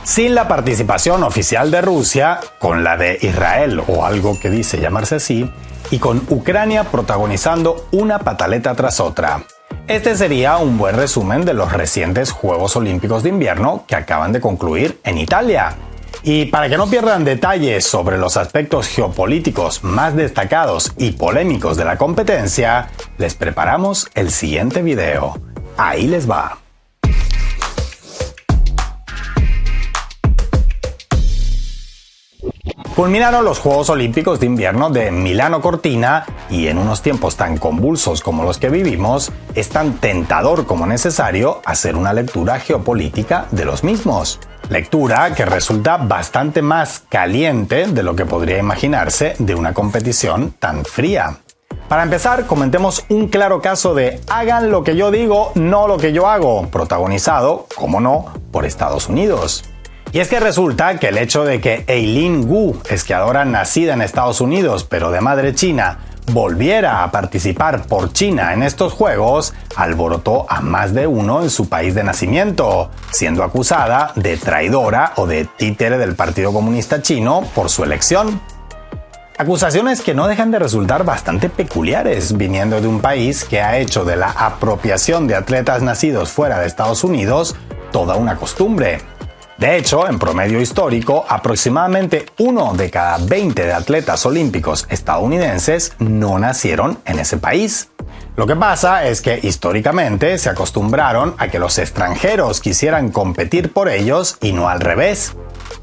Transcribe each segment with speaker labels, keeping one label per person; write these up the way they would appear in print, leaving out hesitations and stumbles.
Speaker 1: Sin la participación oficial de Rusia, con la de Israel o algo que dice llamarse así, y con Ucrania protagonizando una pataleta tras otra. Este sería un buen resumen de los recientes Juegos Olímpicos de Invierno que acaban de concluir en Italia. Y para que no pierdan detalles sobre los aspectos geopolíticos más destacados y polémicos de la competencia, les preparamos el siguiente video. Ahí les va. Culminaron los Juegos Olímpicos de Invierno de Milano Cortina y en unos tiempos tan convulsos como los que vivimos, es tan tentador como necesario hacer una lectura geopolítica de los mismos. Lectura que resulta bastante más caliente de lo que podría imaginarse de una competición tan fría. Para empezar, comentemos un claro caso de hagan lo que yo digo, no lo que yo hago, protagonizado, como no, por Estados Unidos. Y es que resulta que el hecho de que Eileen Gu, esquiadora nacida en Estados Unidos pero de madre china, volviera a participar por China en estos Juegos, alborotó a más de uno en su país de nacimiento, siendo acusada de traidora o de títere del Partido Comunista Chino por su elección. Acusaciones que no dejan de resultar bastante peculiares, viniendo de un país que ha hecho de la apropiación de atletas nacidos fuera de Estados Unidos toda una costumbre. De hecho, en promedio histórico, aproximadamente 1 de cada 20 de atletas olímpicos estadounidenses no nacieron en ese país. Lo que pasa es que históricamente se acostumbraron a que los extranjeros quisieran competir por ellos y no al revés.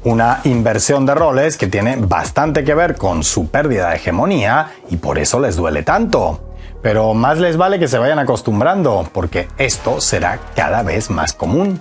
Speaker 1: Una inversión de roles que tiene bastante que ver con su pérdida de hegemonía y por eso les duele tanto. Pero más les vale que se vayan acostumbrando, porque esto será cada vez más común.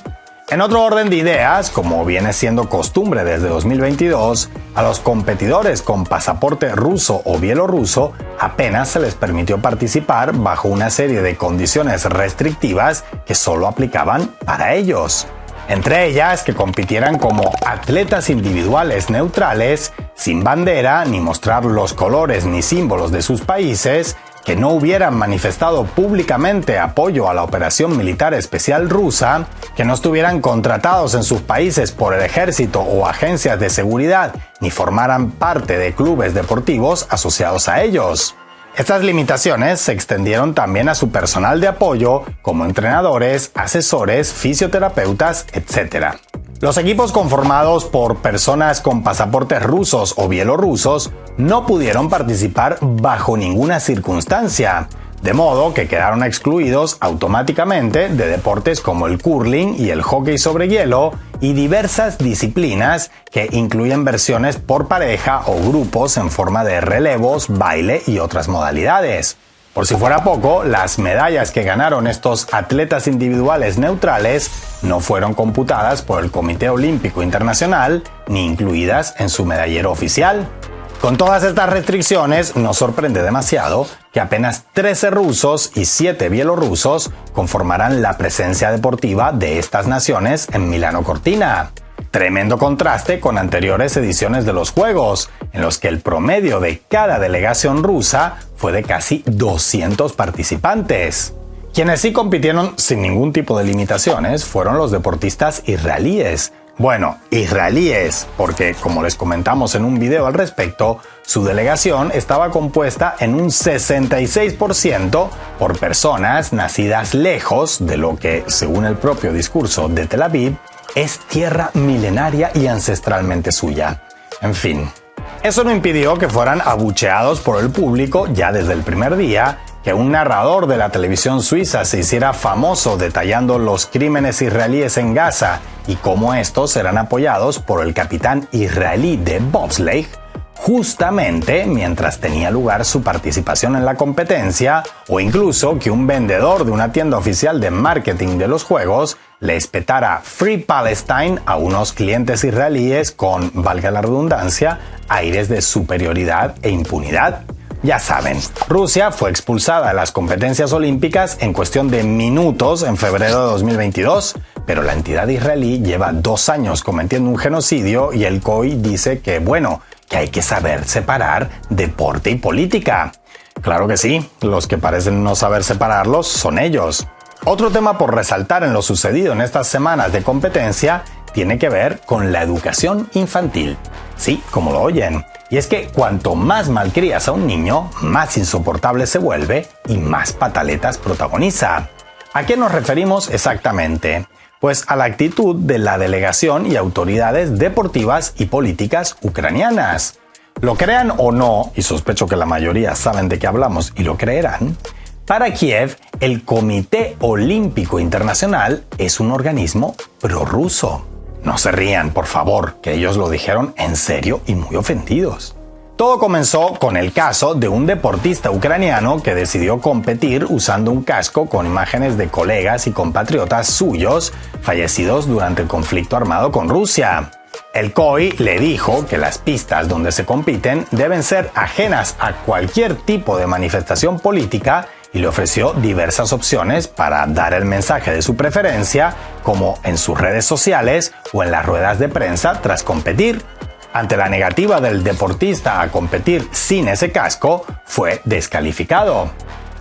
Speaker 1: En otro orden de ideas, como viene siendo costumbre desde 2022, a los competidores con pasaporte ruso o bielorruso apenas se les permitió participar bajo una serie de condiciones restrictivas que solo aplicaban para ellos. Entre ellas, que compitieran como atletas individuales neutrales, sin bandera, ni mostrar los colores ni símbolos de sus países, que no hubieran manifestado públicamente apoyo a la operación militar especial rusa, que no estuvieran contratados en sus países por el ejército o agencias de seguridad, ni formaran parte de clubes deportivos asociados a ellos. Estas limitaciones se extendieron también a su personal de apoyo, como entrenadores, asesores, fisioterapeutas, etc. Los equipos conformados por personas con pasaportes rusos o bielorrusos no pudieron participar bajo ninguna circunstancia, de modo que quedaron excluidos automáticamente de deportes como el curling y el hockey sobre hielo y diversas disciplinas que incluyen versiones por pareja o grupos en forma de relevos, baile y otras modalidades. Por si fuera poco, las medallas que ganaron estos atletas individuales neutrales no fueron computadas por el Comité Olímpico Internacional ni incluidas en su medallero oficial. Con todas estas restricciones, no sorprende demasiado que apenas 13 rusos y 7 bielorrusos conformaran la presencia deportiva de estas naciones en Milano Cortina. Tremendo contraste con anteriores ediciones de los Juegos, en los que el promedio de cada delegación rusa fue de casi 200 participantes. Quienes sí compitieron sin ningún tipo de limitaciones fueron los deportistas israelíes. Bueno, israelíes, porque como les comentamos en un video al respecto, su delegación estaba compuesta en un 66% por personas nacidas lejos de lo que, según el propio discurso de Tel Aviv, es tierra milenaria y ancestralmente suya. En fin, eso no impidió que fueran abucheados por el público ya desde el primer día, que un narrador de la televisión suiza se hiciera famoso detallando los crímenes israelíes en Gaza y cómo estos eran apoyados por el capitán israelí de bobsleigh, justamente mientras tenía lugar su participación en la competencia, o incluso que un vendedor de una tienda oficial de marketing de los Juegos le espetara Free Palestine a unos clientes israelíes con, valga la redundancia, aires de superioridad e impunidad. Ya saben, Rusia fue expulsada de las competencias olímpicas en cuestión de minutos en febrero de 2022, pero la entidad israelí lleva 2 años cometiendo un genocidio y el COI dice que, que hay que saber separar deporte y política. Claro que sí, los que parecen no saber separarlos son ellos. Otro tema por resaltar en lo sucedido en estas semanas de competencia tiene que ver con la educación infantil. Sí, como lo oyen. Y es que cuanto más malcrías a un niño, más insoportable se vuelve y más pataletas protagoniza. ¿A qué nos referimos exactamente? Pues a la actitud de la delegación y autoridades deportivas y políticas ucranianas. Lo crean o no, y sospecho que la mayoría saben de qué hablamos y lo creerán, para Kiev, el Comité Olímpico Internacional es un organismo prorruso. No se rían, por favor, que ellos lo dijeron en serio y muy ofendidos. Todo comenzó con el caso de un deportista ucraniano que decidió competir usando un casco con imágenes de colegas y compatriotas suyos fallecidos durante el conflicto armado con Rusia. El COI le dijo que las pistas donde se compiten deben ser ajenas a cualquier tipo de manifestación política y le ofreció diversas opciones para dar el mensaje de su preferencia, como en sus redes sociales o en las ruedas de prensa tras competir. Ante la negativa del deportista a competir sin ese casco, fue descalificado.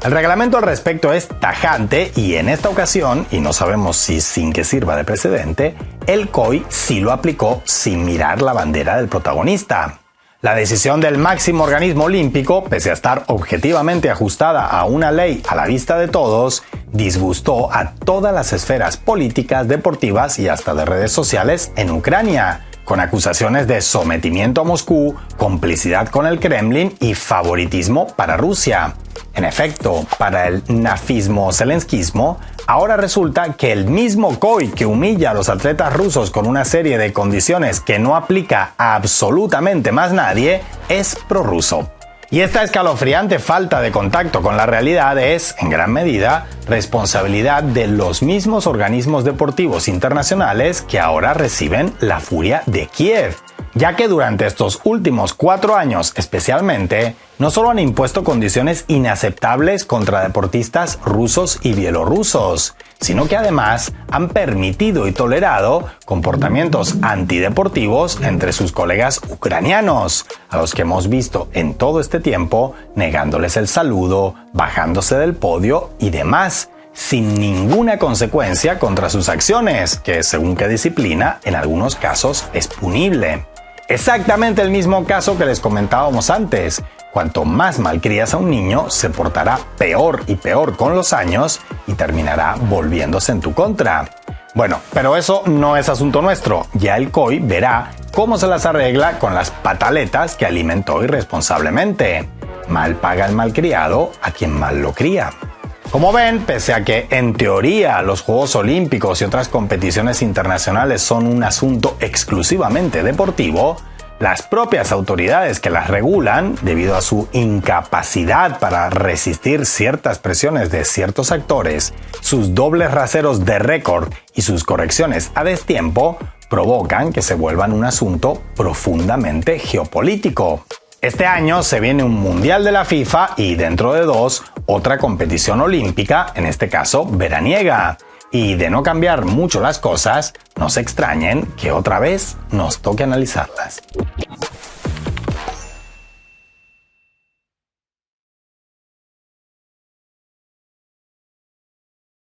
Speaker 1: El reglamento al respecto es tajante y en esta ocasión, y no sabemos si sin que sirva de precedente, el COI sí lo aplicó sin mirar la bandera del protagonista. La decisión del máximo organismo olímpico, pese a estar objetivamente ajustada a una ley a la vista de todos, disgustó a todas las esferas políticas, deportivas y hasta de redes sociales en Ucrania, con acusaciones de sometimiento a Moscú, complicidad con el Kremlin y favoritismo para Rusia. En efecto, para el nafismo-zelenskismo, ahora resulta que el mismo COI que humilla a los atletas rusos con una serie de condiciones que no aplica a absolutamente más nadie, es prorruso. Y esta escalofriante falta de contacto con la realidad es, en gran medida, responsabilidad de los mismos organismos deportivos internacionales que ahora reciben la furia de Kiev, ya que durante estos últimos 4 años especialmente, no solo han impuesto condiciones inaceptables contra deportistas rusos y bielorrusos, sino que además han permitido y tolerado comportamientos antideportivos entre sus colegas ucranianos, a los que hemos visto en todo este tiempo negándoles el saludo, bajándose del podio y demás, sin ninguna consecuencia contra sus acciones, que según qué disciplina, en algunos casos es punible. Exactamente el mismo caso que les comentábamos antes. Cuanto más malcrías a un niño, se portará peor y peor con los años y terminará volviéndose en tu contra. Bueno, pero eso no es asunto nuestro. Ya el COI verá cómo se las arregla con las pataletas que alimentó irresponsablemente. Mal paga el malcriado a quien mal lo cría. Como ven, pese a que en teoría los Juegos Olímpicos y otras competiciones internacionales son un asunto exclusivamente deportivo, las propias autoridades que las regulan, debido a su incapacidad para resistir ciertas presiones de ciertos actores, sus dobles raseros de récord y sus correcciones a destiempo, provocan que se vuelvan un asunto profundamente geopolítico. Este año se viene un Mundial de la FIFA y dentro de 2, otra competición olímpica, en este caso veraniega. Y de no cambiar mucho las cosas, no se extrañen que otra vez nos toque analizarlas.